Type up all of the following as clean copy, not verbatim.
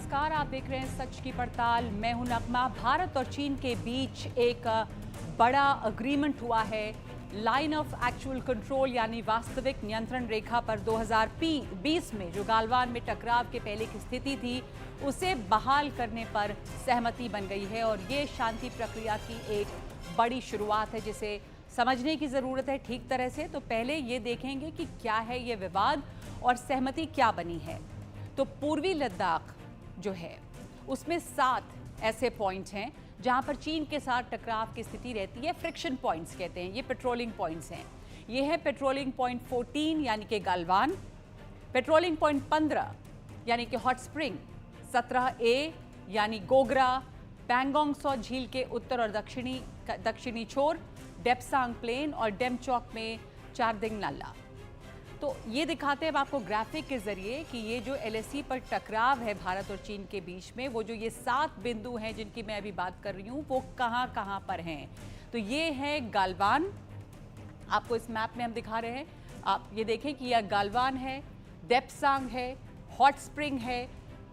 नमस्कार, आप देख रहे हैं सच की पड़ताल। मैं हूं नगमा। भारत और चीन के बीच एक बड़ा अग्रीमेंट हुआ है। लाइन ऑफ एक्चुअल कंट्रोल यानी वास्तविक नियंत्रण रेखा पर 2020 में जो गालवान में टकराव के पहले की स्थिति थी उसे बहाल करने पर सहमति बन गई है और ये शांति प्रक्रिया की एक बड़ी शुरुआत है जिसे समझने की ज़रूरत है ठीक तरह से। तो पहले ये देखेंगे कि क्या है ये विवाद और सहमति क्या बनी है। तो पूर्वी लद्दाख जो है उसमें 7 ऐसे पॉइंट्स हैं जहां पर चीन के साथ टकराव की स्थिति रहती है। फ्रिक्शन पॉइंट्स कहते हैं, ये पेट्रोलिंग पॉइंट्स हैं। ये है पेट्रोलिंग पॉइंट 14 यानी कि गालवान, पेट्रोलिंग पॉइंट 15 यानी कि हॉट स्प्रिंग, 17A यानी गोगरा, पैंगोंग सो झील के उत्तर और दक्षिणी छोर, डेप्सांग प्लेन और डेमचौक में चारदिंग नाला। तो ये दिखाते हैं आपको ग्राफिक के जरिए कि ये जो LAC पर टकराव है भारत और चीन के बीच में, वो जो ये 7 बिंदु हैं जिनकी मैं अभी बात कर रही हूँ वो कहाँ कहाँ पर हैं। तो ये है गालवान, आपको इस मैप में हम दिखा रहे हैं। आप ये देखें कि यह गालवान है, डेप्सांग है, हॉट स्प्रिंग है,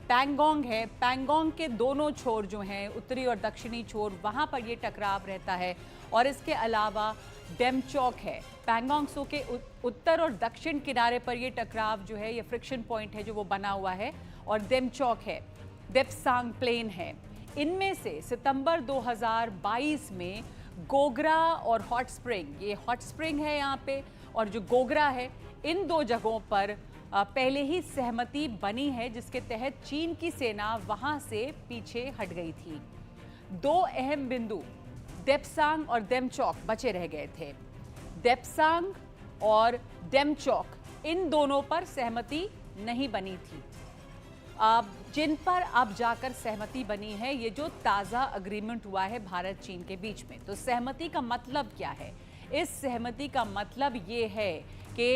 पैंगोंग है। पैंगोंग के दोनों छोर जो हैं उत्तरी और दक्षिणी छोर, वहाँ पर ये टकराव रहता है। और इसके अलावा डेमचौक है, पैंगोंग सो के उत्तर और दक्षिण किनारे पर ये टकराव जो है, ये फ्रिक्शन पॉइंट है जो वो बना हुआ है। और डेमचौक है, डेप्सांग प्लेन है। इनमें से सितंबर 2022 में गोगरा और हॉट स्प्रिंग, ये हॉट स्प्रिंग है यहाँ पे और जो गोगरा है, इन 2 जगहों पर पहले ही सहमति बनी है जिसके तहत चीन की सेना वहां से पीछे हट गई थी। 2 अहम बिंदु डेप्सांग और डेमचौक बचे रह गए थे। डेप्सांग और डेमचौक इन दोनों पर सहमति नहीं बनी थी। जिन पर अब जाकर सहमति बनी है, ये जो ताज़ा अग्रीमेंट हुआ है भारत चीन के बीच में। तो सहमति का मतलब क्या है? इस सहमति का मतलब ये है कि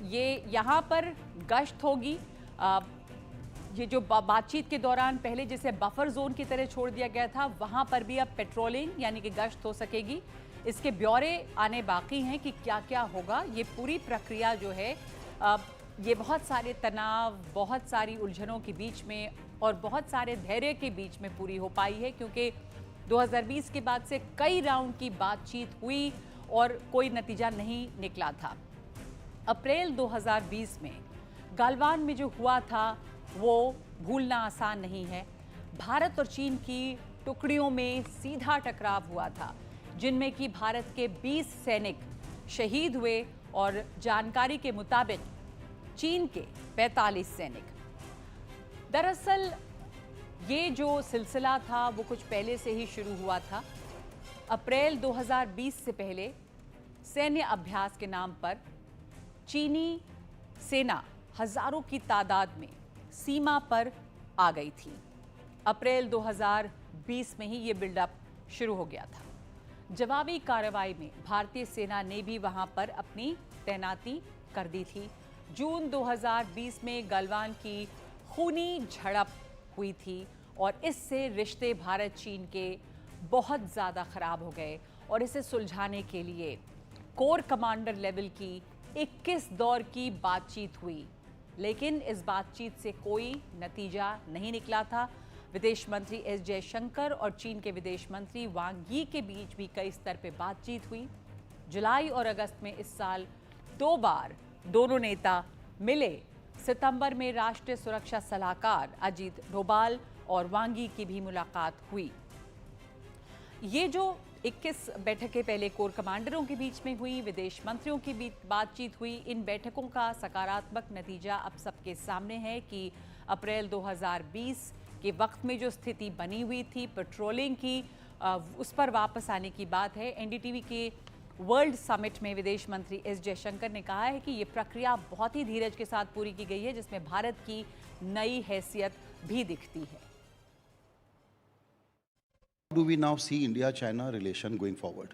ये यहाँ पर गश्त होगी। ये जो बातचीत के दौरान पहले जिसे बफर जोन की तरह छोड़ दिया गया था, वहाँ पर भी अब पेट्रोलिंग यानी कि गश्त हो सकेगी। इसके ब्यौरे आने बाकी हैं कि क्या क्या होगा। ये पूरी प्रक्रिया जो है ये बहुत सारे तनाव, बहुत सारी उलझनों के बीच में और बहुत सारे धैर्य के बीच में पूरी हो पाई है, क्योंकि 2020 के बाद से कई राउंड की बातचीत हुई और कोई नतीजा नहीं निकला था। अप्रैल 2020 में गालवान में जो हुआ था वो भूलना आसान नहीं है। भारत और चीन की टुकड़ियों में सीधा टकराव हुआ था, जिनमें कि भारत के 20 सैनिक शहीद हुए और जानकारी के मुताबिक चीन के 45 सैनिक। दरअसल ये जो सिलसिला था वो कुछ पहले से ही शुरू हुआ था। अप्रैल 2020 से पहले सैन्य अभ्यास के नाम पर चीनी सेना हजारों की तादाद में सीमा पर आ गई थी। अप्रैल 2020 में ही ये बिल्डअप शुरू हो गया था। जवाबी कार्रवाई में भारतीय सेना ने भी वहां पर अपनी तैनाती कर दी थी। जून 2020 में गलवान की खूनी झड़प हुई थी और इससे रिश्ते भारत चीन के बहुत ज़्यादा ख़राब हो गए और इसे सुलझाने के लिए कोर कमांडर लेवल की 21 दौर की बातचीत हुई, लेकिन इस बातचीत से कोई नतीजा नहीं निकला था। विदेश मंत्री एस जयशंकर और चीन के विदेश मंत्री वांग यी के बीच भी कई स्तर पर बातचीत हुई। जुलाई और अगस्त में इस साल 2 बार दोनों नेता मिले। सितंबर में राष्ट्रीय सुरक्षा सलाहकार अजीत डोभाल और वांग यी की भी मुलाकात हुई। ये जो 21 बैठकें पहले कोर कमांडरों के बीच में हुई, विदेश मंत्रियों की बीच बातचीत हुई। इन बैठकों का सकारात्मक नतीजा अब सबके सामने है कि अप्रैल 2020 के वक्त में जो स्थिति बनी हुई थी पेट्रोलिंग की, उस पर वापस आने की बात है। NDTV के वर्ल्ड समिट में विदेश मंत्री एस जयशंकर ने कहा है कि ये प्रक्रिया बहुत ही धीरज के साथ पूरी की गई है, जिसमें भारत की नई हैसियत भी दिखती है। Do we now see India-China relation going forward?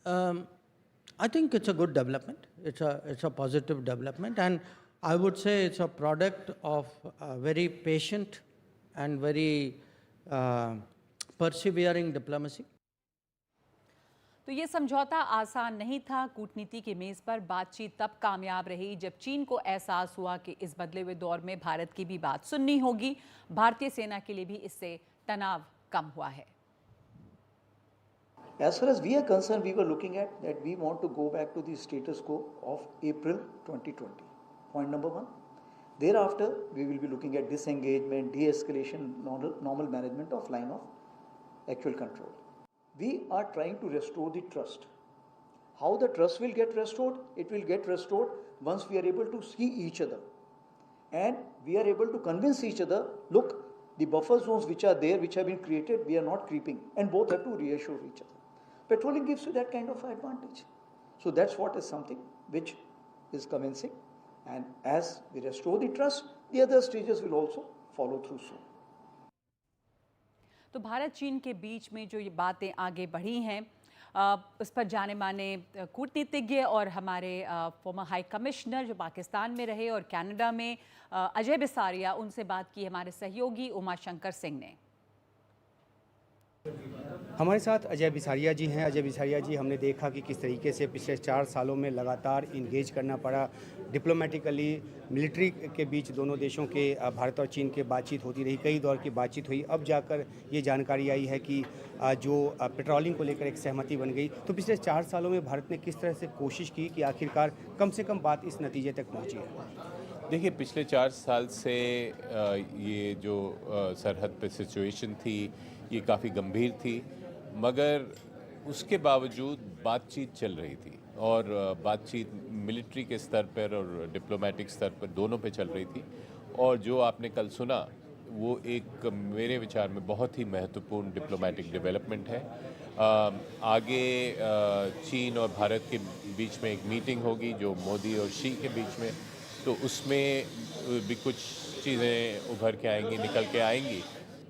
I think it's a good development. It's a positive development, and I would say it's a product of very patient and very persevering diplomacy. तो ये समझौता आसान नहीं था। कूटनीति की मेज पर बातचीत तब कामयाब रही जब चीन को एहसास हुआ कि इस बदले हुए दौर में भारत की भी बात सुननी होगी। भारतीय सेना के लिए भी इससे तनाव कम हुआ है। As far as we are concerned, we were looking at that we want to go back to the status quo of April 2020. Point number one. Thereafter, we will be looking at disengagement, de-escalation, normal management of line of actual control. We are trying to restore the trust. How the trust will get restored? It will get restored once we are able to see each other. And we are able to convince each other, look, the buffer zones which are there, which have been created, we are not creeping. And both have to reassure each other. Petroling gives you that kind of advantage. So that's what is something which is commencing. And as we restore the trust, the other stages will also follow through soon. तो भारत चीन के बीच में जो ये बातें आगे बढ़ी हैं, उस पर जाने माने कूटनीतिज्ञ और हमारे फॉर्मर हाई कमिश्नर जो पाकिस्तान में रहे और कनाडा में अजय बिसारिया, उनसे बात की हमारे सहयोगी उमाशंकर सिंह ने। हमारे साथ अजय बिसारिया जी हैं। अजय बिसारिया जी, हमने देखा कि किस तरीके से पिछले 4 सालों में लगातार इंगेज करना पड़ा डिप्लोमेटिकली, मिलिट्री के बीच दोनों देशों के, भारत और चीन के बातचीत होती रही, कई दौर की बातचीत हुई। अब जाकर ये जानकारी आई है कि जो पेट्रोलिंग को लेकर एक सहमति बन गई। तो पिछले 4 सालों में भारत ने किस तरह से कोशिश की कि आखिरकार कम से कम बात इस नतीजे तक पहुँची है? देखिए, पिछले 4 साल से ये जो सरहद पे सिचुएशन थी ये काफ़ी गंभीर थी, मगर उसके बावजूद बातचीत चल रही थी और बातचीत मिलिट्री के स्तर पर और डिप्लोमेटिक स्तर पर दोनों पे चल रही थी। और जो आपने कल सुना वो एक मेरे विचार में बहुत ही महत्वपूर्ण डिप्लोमेटिक डेवलपमेंट है। आगे चीन और भारत के बीच में एक मीटिंग होगी जो मोदी और शी के बीच में, तो उसमें भी कुछ चीज़ें उभर के आएंगी, निकल के आएंगी।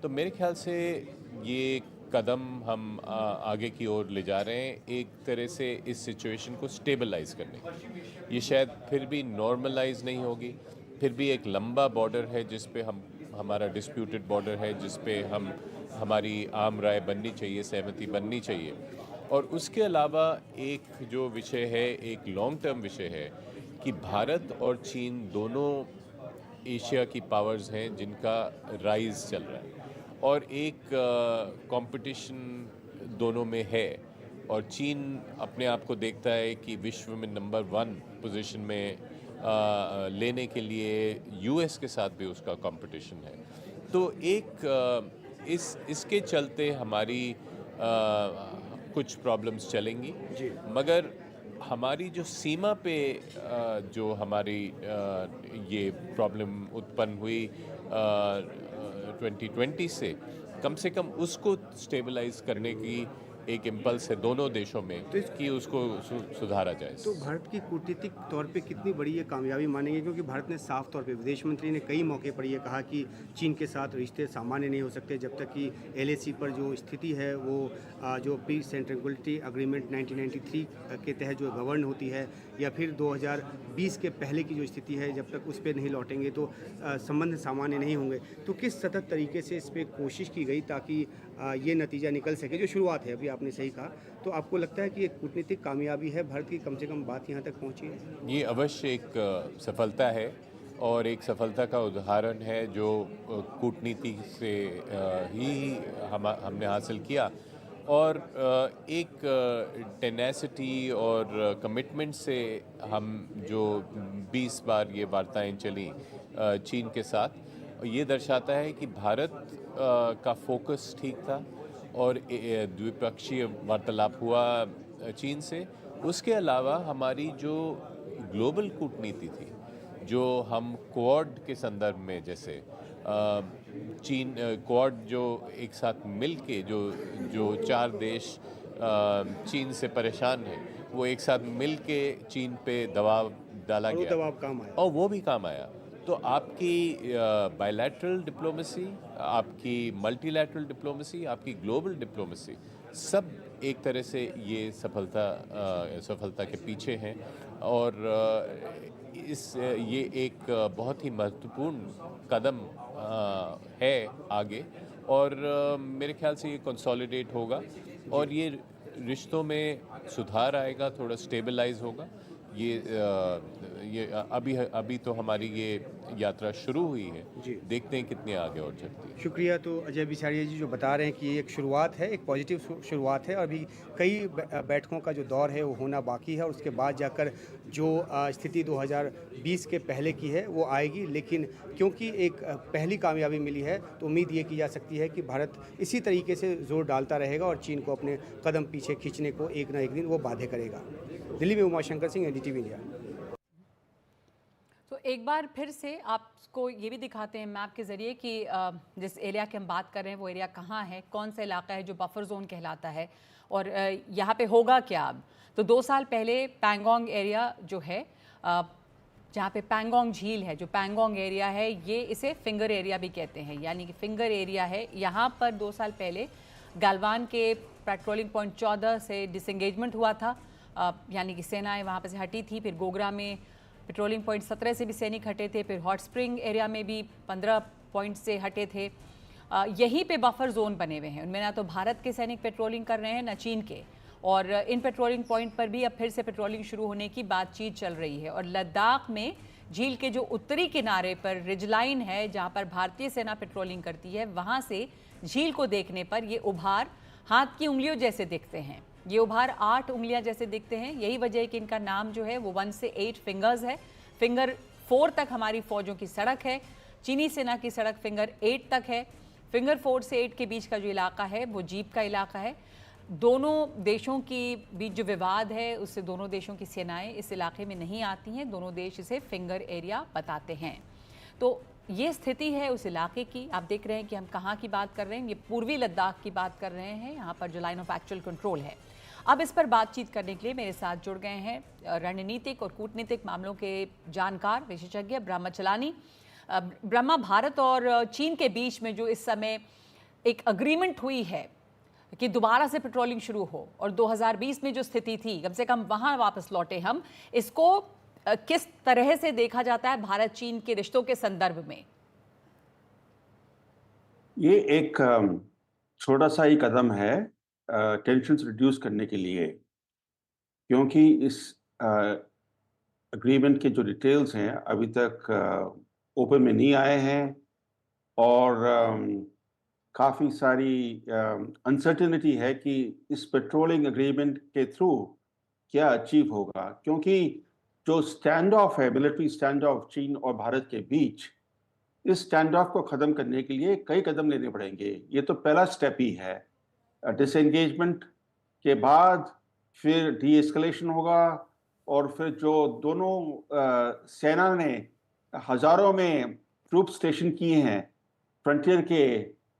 तो मेरे ख्याल से ये कदम हम आगे की ओर ले जा रहे हैं, एक तरह से इस सिचुएशन को स्टेबलाइज करने। ये शायद फिर भी नॉर्मलाइज नहीं होगी, फिर भी एक लंबा बॉर्डर है जिस पे हमारा डिस्प्यूटेड बॉर्डर है, जिस पे हमारी आम राय बननी चाहिए, सहमति बननी चाहिए। और उसके अलावा एक जो विषय है, एक लॉन्ग टर्म विषय है कि भारत और चीन दोनों एशिया की पावर्स हैं जिनका राइज चल रहा है और एक कंपटीशन दोनों में है। और चीन अपने आप को देखता है कि विश्व में नंबर 1 पोजीशन में लेने के लिए यूएस के साथ भी उसका कंपटीशन है। तो एक इसके चलते हमारी कुछ प्रॉब्लम्स चलेंगी, मगर हमारी जो सीमा पे जो हमारी ये प्रॉब्लम उत्पन्न हुई 2020 से, कम उसको स्टेबलाइज करने की एक इम्पल्स है दोनों देशों में कि उसको सुधारा जाए। तो भारत की कूटनीतिक तौर पे कितनी बड़ी ये कामयाबी मानेंगे? क्योंकि भारत ने साफ तौर पे, विदेश मंत्री ने कई मौके पर ये कहा कि चीन के साथ रिश्ते सामान्य नहीं हो सकते जब तक कि LAC पर जो स्थिति है वो जो पीस एंड ट्रैंक्विलिटी एग्रीमेंट 1993 के तहत जो गवर्न होती है, या फिर 2020 के पहले की जो स्थिति है, जब तक उस पर नहीं लौटेंगे तो संबंध सामान्य नहीं होंगे। तो किस सतत तरीके से इस पर कोशिश की गई ताकि ये नतीजा निकल सके, जो शुरुआत है, अभी आपने सही कहा। तो आपको लगता है कि एक कूटनीतिक कामयाबी है भारत की, कम से कम बात यहाँ तक पहुँची है? ये अवश्य एक सफलता है और एक सफलता का उदाहरण है जो कूटनीति से ही हमने हासिल किया। और एक टेनेसिटी और कमिटमेंट से हम जो 20 बार ये वार्ताएं चली चीन के साथ, ये दर्शाता है कि भारत का फोकस ठीक था और द्विपक्षीय वार्तालाप हुआ चीन से। उसके अलावा हमारी जो ग्लोबल कूटनीति थी, जो हम क्वाड के संदर्भ में, जैसे चीन क्वाड जो एक साथ मिल के जो 4 देश चीन से परेशान हैं, वो एक साथ मिल के चीन पे दबाव डाला गया, दबाव काम आया और वो भी काम आया। तो आपकी बायलैटरल डिप्लोमेसी, आपकी मल्टीलैटरल डिप्लोमेसी, आपकी ग्लोबल डिप्लोमेसी, सब एक तरह से ये सफलता के पीछे हैं। और ये एक बहुत ही महत्वपूर्ण कदम है आगे, और मेरे ख्याल से ये कंसोलिडेट होगा और ये रिश्तों में सुधार आएगा, थोड़ा स्टेबलाइज होगा। ये अभी तो हमारी ये यात्रा शुरू हुई है, देखते हैं कितने आगे और चलती है। शुक्रिया। तो अजय बिसारिया जी जो बता रहे हैं कि ये एक शुरुआत है, एक पॉजिटिव शुरुआत है। अभी कई बैठकों का जो दौर है वो होना बाकी है और उसके बाद जाकर जो स्थिति 2020 के पहले की है वो आएगी। लेकिन क्योंकि एक पहली कामयाबी मिली है तो उम्मीद ये की जा सकती है कि भारत इसी तरीके से जोर डालता रहेगा और चीन को अपने कदम पीछे खींचने को एक ना एक दिन वो बाध्य करेगा। दिल्ली में उमाशंकर सिंह, एनडीटीवी इंडिया। तो एक बार फिर से आपको ये भी दिखाते हैं मैप के ज़रिए कि जिस एरिया की हम बात कर रहे हैं वो एरिया कहाँ है, कौन सा इलाका है जो बफर जोन कहलाता है और यहाँ पे होगा क्या अब। तो 2 साल पहले पैंगोंग एरिया जो है, जहाँ पे पैंगोंग झील है, जो पैंगोंग एरिया है, ये इसे फिंगर एरिया भी कहते हैं, यानी कि फिंगर एरिया है। यहाँ पर 2 साल पहले गलवान के पेट्रोलिंग पॉइंट 14 से डिसंगेजमेंट हुआ था, यानी कि सेनाएं वहाँ पर से हटी थी। फिर गोगरा में पेट्रोलिंग पॉइंट 17 से भी सैनिक हटे थे। फिर हॉट स्प्रिंग एरिया में भी 15 पॉइंट से हटे थे। यहीं पे बफर जोन बने हुए हैं, उनमें ना तो भारत के सैनिक पेट्रोलिंग कर रहे हैं ना चीन के, और इन पेट्रोलिंग पॉइंट पर भी अब फिर से पेट्रोलिंग शुरू होने की बातचीत चल रही है। और लद्दाख में झील के जो उत्तरी किनारे पर रिज लाइन है जहाँ पर भारतीय सेना पेट्रोलिंग करती है, वहाँ से झील को देखने पर ये उभार हाथ की उंगलियों जैसे दिखते हैं। ये उभार 8 उंगलियां जैसे दिखते हैं। यही वजह है कि इनका नाम जो है वो 1 से 8 फिंगर्स है। फिंगर 4 तक हमारी फौजों की सड़क है, चीनी सेना की सड़क फिंगर 8 तक है। फिंगर 4 से 8 के बीच का जो इलाका है वो जीप का इलाका है। दोनों देशों के बीच जो विवाद है उससे दोनों देशों की सेनाएं इस इलाके में नहीं आती हैं, दोनों देश इसे फिंगर एरिया बताते हैं। तो ये स्थिति है उस इलाके की। आप देख रहे हैं कि हम कहाँ की बात कर रहे हैं, ये पूर्वी लद्दाख की बात कर रहे हैं, यहाँ पर जो लाइन ऑफ एक्चुअल कंट्रोल है। अब इस पर बातचीत करने के लिए मेरे साथ जुड़ गए हैं रणनीतिक और कूटनीतिक मामलों के जानकार विशेषज्ञ ब्रह्मा चलानी। ब्रह्मा, भारत और चीन के बीच में जो इस समय एक अग्रीमेंट हुई है कि दोबारा से पेट्रोलिंग शुरू हो और 2020 में जो स्थिति थी कम से कम वहाँ वापस लौटे हम, इसको किस तरह से देखा जाता है भारत चीन के रिश्तों के संदर्भ में? ये एक छोटा सा ही कदम है टेंशन रिड्यूस करने के लिए, क्योंकि इस एग्रीमेंट के जो डिटेल्स हैं अभी तक ओपन में नहीं आए हैं और काफ़ी सारी अनसर्टेनिटी है कि इस पेट्रोलिंग एग्रीमेंट के थ्रू क्या अचीव होगा, क्योंकि जो स्टैंड ऑफ है, मिलिट्री स्टैंड ऑफ चीन और भारत के बीच, इस स्टैंड ऑफ को ख़त्म करने के लिए कई कदम लेने पड़ेंगे। ये तो पहला स्टेप ही है। डिसएंगेजमेंट के बाद फिर डी एस्केलेशन होगा और फिर जो दोनों सेना ने हज़ारों में ट्रूप स्टेशन किए हैं फ्रंटियर के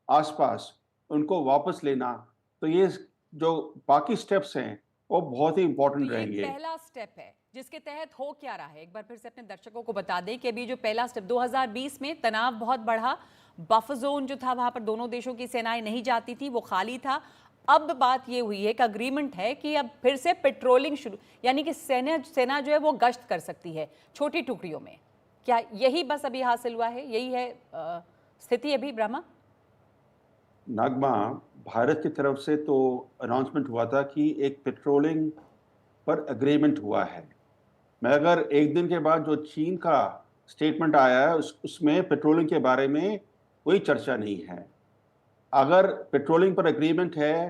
आसपास, उनको वापस लेना। तो ये जो बाकी स्टेप्स हैं वो बहुत ही इंपॉर्टेंट तो रहेंगे। पहला स्टेप है जिसके तहत हो क्या रहा है, एक बार फिर से अपने दर्शकों को बता दें कि अभी जो पहला स्टेप 2020 में तनाव बहुत बढ़ा, बफर जोन जो था वहां पर दोनों देशों की सेनाएं नहीं जाती थी, वो खाली था। अब बात ये हुई है कि अग्रीमेंट है कि अब फिर से पेट्रोलिंग शुरू, यानी कि सेना जो है वो गश्त कर सकती है छोटी टुकड़ियों में। क्या यही बस अभी हासिल हुआ है, यही है स्थिति अभी ब्रह्मा? नागमा, भारत की तरफ से तो अनाउंसमेंट हुआ था कि एक पेट्रोलिंग पर एग्रीमेंट हुआ है, मगर एक दिन के बाद जो चीन का स्टेटमेंट आया है उसमें पेट्रोलिंग के बारे में कोई चर्चा नहीं है। अगर पेट्रोलिंग पर एग्रीमेंट है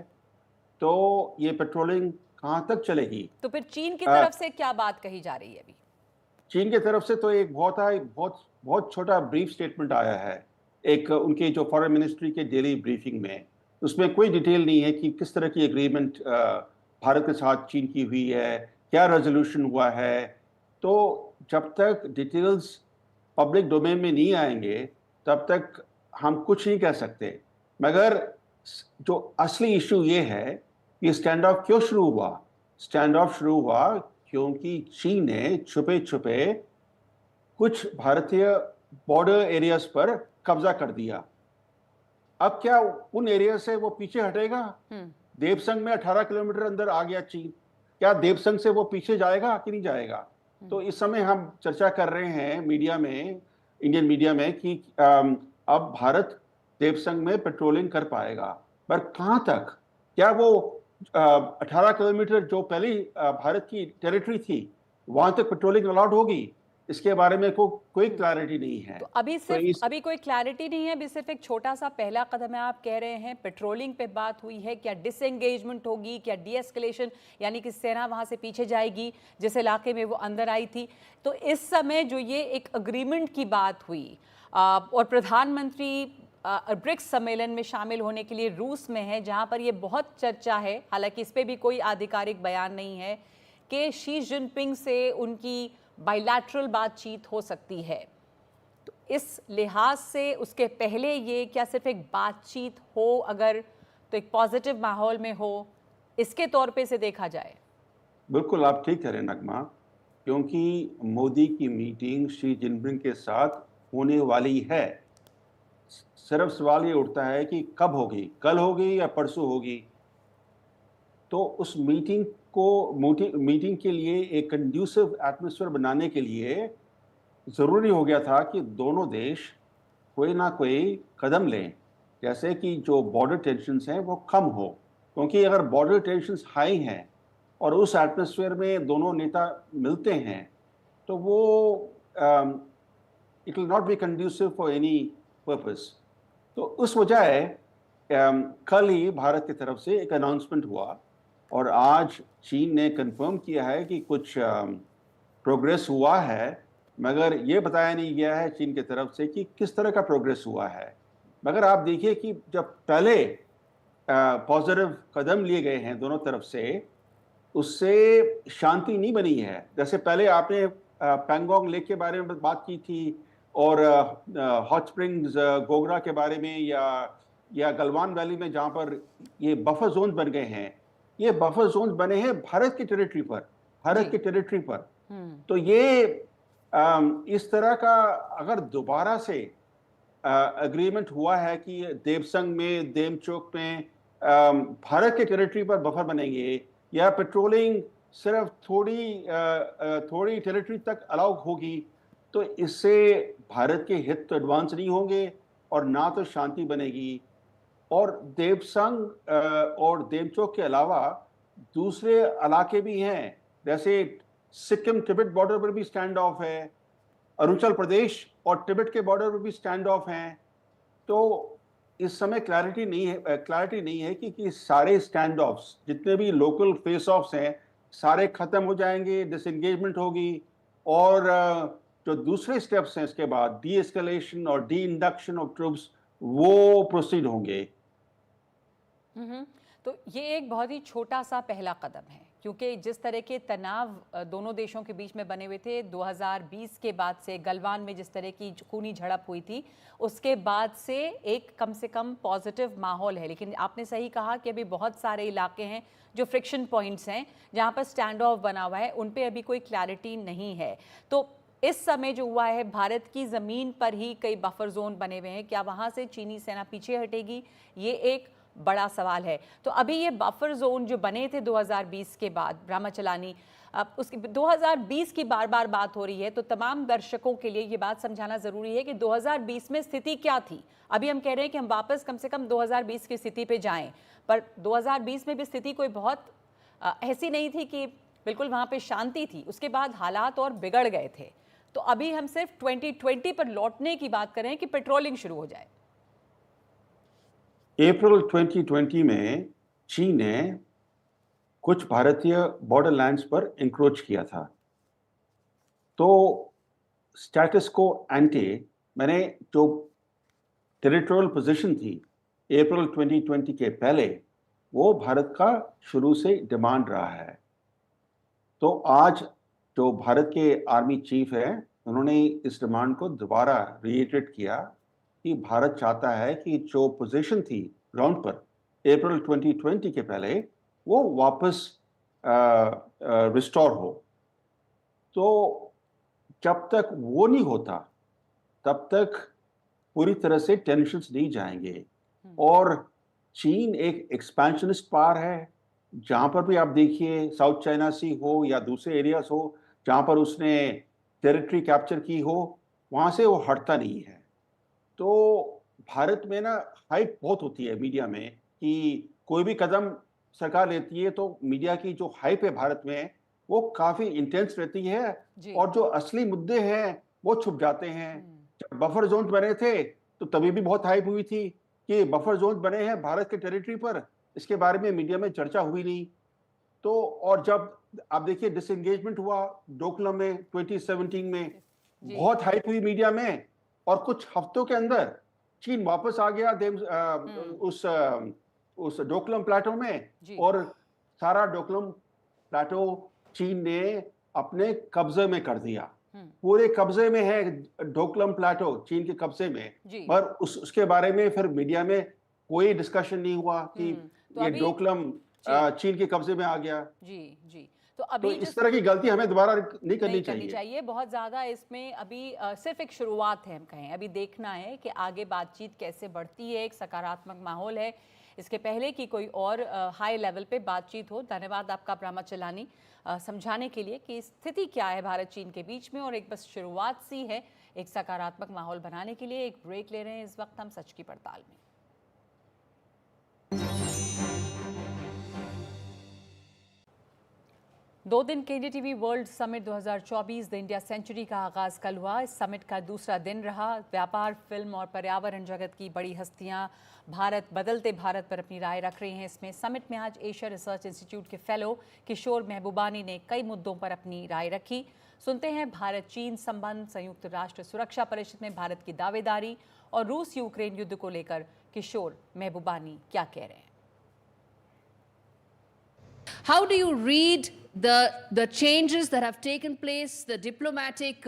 तो ये पेट्रोलिंग कहाँ तक चलेगी? तो फिर चीन की तरफ से क्या बात कही जा रही है अभी? चीन की तरफ से तो एक बहुत छोटा ब्रीफ स्टेटमेंट आया है, एक उनके जो फॉरेन मिनिस्ट्री के डेली ब्रीफिंग में। उसमें कोई डिटेल नहीं है कि किस तरह की एग्रीमेंट भारत के साथ चीन की हुई है, क्या रेजोल्यूशन हुआ है। तो जब तक डिटेल्स पब्लिक डोमेन में नहीं आएंगे तब तक हम कुछ नहीं कह सकते। मगर जो असली इशू ये है कि स्टैंड ऑफ क्यों शुरू हुआ? स्टैंड ऑफ शुरू हुआ क्योंकि चीन ने छुपे छुपे कुछ भारतीय बॉर्डर एरियाज पर कब्जा कर दिया। अब क्या उन एरिया से वो पीछे हटेगा? देवसंग में 18 किलोमीटर अंदर आ गया चीन, क्या देवसंग से वो पीछे जाएगा कि नहीं जाएगा? तो इस समय हम चर्चा कर रहे हैं मीडिया में, इंडियन मीडिया में, कि अब भारत देवसंग में पेट्रोलिंग कर पाएगा, पर कहाँ तक? क्या वो 18 किलोमीटर जो पहली भारत की टेरिटरी थी वहां तक पेट्रोलिंग अलाउड होगी, इसके बारे में कोई क्लैरिटी नहीं है। तो अभी अभी कोई क्लैरिटी नहीं है, अभी सिर्फ एक छोटा सा पहला कदम है। आप कह रहे हैं पेट्रोलिंग पे बात हुई है, क्या डिसएंगेजमेंट होगी, क्या डीएस्केलेशन, यानी कि सेना वहां से पीछे जाएगी जिस इलाके में वो अंदर आई थी। तो इस समय जो ये एक अग्रीमेंट की बात हुई और प्रधानमंत्री ब्रिक्स सम्मेलन में शामिल होने के लिए रूस में है, जहां पर ये बहुत चर्चा है, हालांकि इस पर भी कोई आधिकारिक बयान नहीं है कि शी जिनपिंग से उनकी बायलैटरल बातचीत हो सकती है। तो इस लिहाज से उसके पहले ये क्या सिर्फ एक बातचीत हो, अगर तो एक पॉजिटिव माहौल में हो, इसके तौर पे से देखा जाए? बिल्कुल आप ठीक कह रहे हैं नगमा, क्योंकि मोदी की मीटिंग शी जिनपिंग के साथ होने वाली है। सिर्फ सवाल ये उठता है कि कब होगी, कल होगी या परसों होगी। तो उस मीटिंग के लिए एक कंड्यूसिव एटमॉस्फेयर बनाने के लिए ज़रूरी हो गया था कि दोनों देश कोई ना कोई कदम लें, जैसे कि जो बॉर्डर टेंशन्स हैं वो कम हो, क्योंकि अगर बॉर्डर टेंशन्स हाई हैं और उस एटमॉस्फेयर में दोनों नेता मिलते हैं तो वो it will not be conducive for any purpose. तो उस वजह कल ही भारत की तरफ से एक अनाउंसमेंट हुआ और आज चीन ने कंफर्म किया है कि कुछ प्रोग्रेस हुआ है, मगर ये बताया नहीं गया है चीन की तरफ से कि किस तरह का प्रोग्रेस हुआ है। मगर आप देखिए कि जब पहले पॉजिटिव कदम लिए गए हैं दोनों तरफ से, उससे शांति नहीं बनी है। जैसे पहले आपने पैंगोंग लेक के बारे में बात की थी और हॉट स्प्रिंग्स गोगरा के बारे में, या गलवान वैली में जहाँ पर ये बफर जोन बन गए हैं, ये बफर जोन बने हैं भारत की टेरिटरी पर, भारत की टेरिटरी पर। तो ये इस तरह का अगर दोबारा से एग्रीमेंट हुआ है कि देवसंग में, देमचोक में भारत के टेरिटरी पर बफर बनेंगे या पेट्रोलिंग सिर्फ थोड़ी टेरिटरी तक अलाउ होगी, तो इससे भारत के हित तो एडवांस नहीं होंगे और ना तो शांति बनेगी। और देवसंग और देमचोक के अलावा दूसरे इलाके भी हैं, जैसे सिक्किम तिब्बत बॉर्डर पर भी स्टैंड ऑफ है, अरुणाचल प्रदेश और तिब्बत के बॉर्डर पर भी स्टैंड ऑफ हैं। तो इस समय क्लैरिटी नहीं है कि सारे स्टैंड ऑफ्स, जितने भी लोकल फेस ऑफ्स हैं, सारे खत्म हो जाएंगे, डिसएंगेजमेंट होगी और जो दूसरे स्टेप्स हैं इसके बाद डी एस्केलेशन और डी इंडक्शन ऑफ ट्रूप्स वो प्रोसीड होंगे। तो ये एक बहुत ही छोटा सा पहला कदम है, क्योंकि जिस तरह के तनाव दोनों देशों के बीच में बने हुए थे 2020 के बाद से, गलवान में जिस तरह की खूनी झड़प हुई थी, उसके बाद से एक कम से कम पॉजिटिव माहौल है। लेकिन आपने सही कहा कि अभी बहुत सारे इलाके हैं जो फ्रिक्शन पॉइंट्स हैं, जहाँ पर स्टैंड ऑफ बना हुआ है, उन पर अभी कोई क्लैरिटी नहीं है। तो इस समय जो हुआ है, भारत की ज़मीन पर ही कई बफर जोन बने हुए हैं, क्या वहाँ से चीनी सेना पीछे हटेगी, ये एक बड़ा सवाल है। तो अभी ये बफर जोन जो बने थे 2020 के बाद, ब्रह्मचलानी, अब उसकी 2020 की बार बार बात हो रही है, तो तमाम दर्शकों के लिए ये बात समझाना ज़रूरी है कि 2020 में स्थिति क्या थी। अभी हम कह रहे हैं कि हम वापस कम से कम 2020 की स्थिति पे जाएं, पर 2020 में भी स्थिति कोई बहुत ऐसी नहीं थी कि बिल्कुल वहाँ पे शांति थी, उसके बाद हालात और बिगड़ गए थे। तो अभी हम सिर्फ 2020 पर लौटने की बात करें कि पेट्रोलिंग शुरू हो जाए। अप्रैल 2020 में चीन ने कुछ भारतीय बॉर्डर लैंड्स पर इंक्रोच किया था। तो स्टेटस को एंटे मैंने जो टेरिटोरियल पोजीशन थी अप्रैल 2020 के पहले, वो भारत का शुरू से डिमांड रहा है। तो आज जो भारत के आर्मी चीफ है, उन्होंने इस डिमांड को दोबारा रीइटरेट किया कि भारत चाहता है कि जो पोजीशन थी ग्राउंड पर अप्रैल 2020 के पहले, वो वापस रिस्टोर हो। तो जब तक वो नहीं होता तब तक पूरी तरह से टेंशन्स नहीं जाएंगे। और चीन एक एक्सपेंशनिस्ट पावर है, जहाँ पर भी आप देखिए, साउथ चाइना सी हो या दूसरे एरियाज हो, जहाँ पर उसने टेरिटरी कैप्चर की हो, वहाँ से वो हटता नहीं है। तो भारत में ना हाइप बहुत होती है मीडिया में कि कोई भी कदम सरकार लेती है तो मीडिया की जो हाइप है भारत में वो काफी इंटेंस रहती है जी। और जो असली मुद्दे हैं वो छुप जाते हैं। जब बफर जोन बने थे तो तभी भी बहुत हाइप हुई थी कि बफर जोन बने हैं भारत के टेरिटरी पर, इसके बारे में मीडिया में चर्चा हुई नहीं। तो और जब आप देखिए डिसएंगेजमेंट हुआ डोकलाम में 2017 में, जी। बहुत हाइप हुई मीडिया में और कुछ हफ्तों के अंदर चीन वापस आ गया उस डोकलाम प्लाटो में जी। और सारा डोकलाम प्लाटो चीन ने अपने कब्जे में कर दिया। पूरे कब्जे में है डोकलाम प्लाटो, चीन के कब्जे में। जी। पर उसके बारे में फिर मीडिया में कोई डिस्कशन नहीं हुआ कि तो ये अभी डोकलाम जी। चीन के कब्जे में आ गया। जी। जी। तो तो अभी इस तरह की गलती हमें दोबारा नहीं करनी नहीं करनी चाहिए। चाहिए बहुत ज़्यादा। इसमें अभी सिर्फ एक शुरुआत है, हम कहें अभी देखना है कि आगे बातचीत कैसे बढ़ती है। एक सकारात्मक माहौल है, इसके पहले कि कोई और हाई लेवल पे बातचीत हो। धन्यवाद आपका ब्रह्मा चलानी समझाने के लिए कि स्थिति क्या है भारत चीन के बीच में, और एक बस शुरुआत सी है एक सकारात्मक माहौल बनाने के लिए। एक ब्रेक ले रहे हैं इस वक्त हम सच की पड़ताल में। 2 दिन के India TV world summit 2024 the India century का आगाज कल हुआ। इस समिट का दूसरा दिन रहा। व्यापार, फिल्म और पर्यावरण जगत की बड़ी हस्तियां बदलते भारत पर अपनी राय रख रही हैं। इसमें समिट में आज एशिया रिसर्च इंस्टीट्यूट के फेलो किशोर महबूबानी ने कई मुद्दों पर अपनी राय रखी। सुनते हैं भारत चीन संबंध, संयुक्त राष्ट्र सुरक्षा परिषद में भारत की दावेदारी और रूस यूक्रेन युद्ध को लेकर किशोर महबूबानी क्या कह रहे हैं। How do you read the changes that have taken place, the diplomatic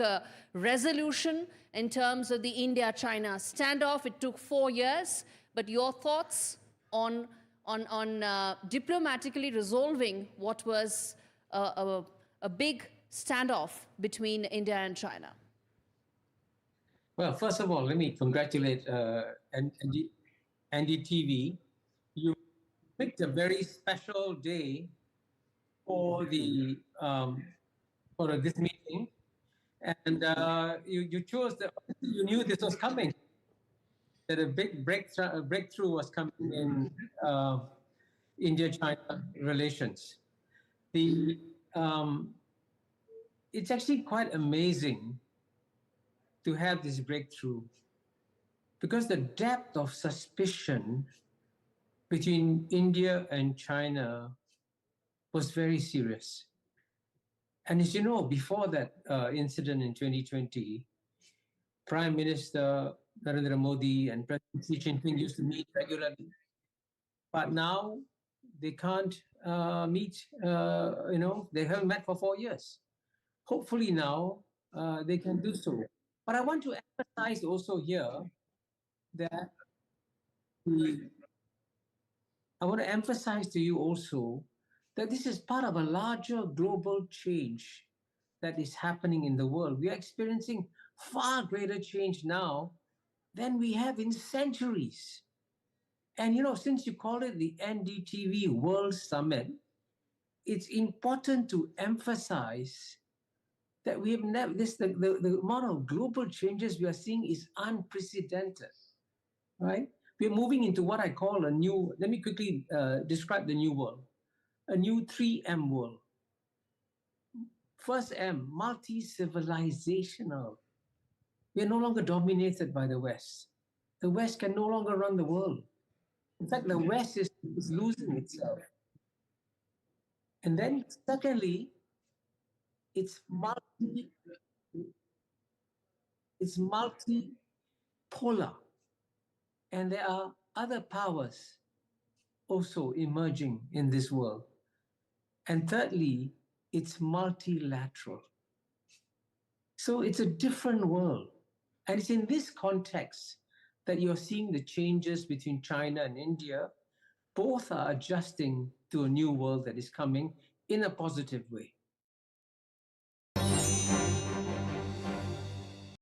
resolution in terms of the India-China standoff? It took 4 years, but your thoughts on diplomatically resolving what was a big standoff between India and China? Well, first of all, let me congratulate NDTV. You picked a very special day for the for this meeting, and you chose you knew this was coming, that a big breakthrough was coming in India-China relations. It's actually quite amazing to have this breakthrough, because the depth of suspicion between India and China was very serious. And as you know, before that incident in 2020, Prime Minister Narendra Modi and President Xi Jinping used to meet regularly. But now they can't meet, they haven't met for 4 years. Hopefully now they can do so. But I want to emphasize also here that I want to emphasize to you also that this is part of a larger global change that is happening in the world. We are experiencing far greater change now than we have in centuries. And since you call it the NDTV World Summit, it's important to emphasize that we have never, the amount of global changes we are seeing is unprecedented, right? We're moving into what I call a new, let me quickly describe the new world, a new 3M world. First M, multi-civilizational. We are no longer dominated by the West. The West can no longer run the world. In fact, the West is losing itself. And then secondly, it's multipolar. And there are other powers also emerging in this world. And thirdly, it's multilateral. So it's a different world. And it's in this context that you're seeing the changes between China and India. Both are adjusting to a new world that is coming in a positive way.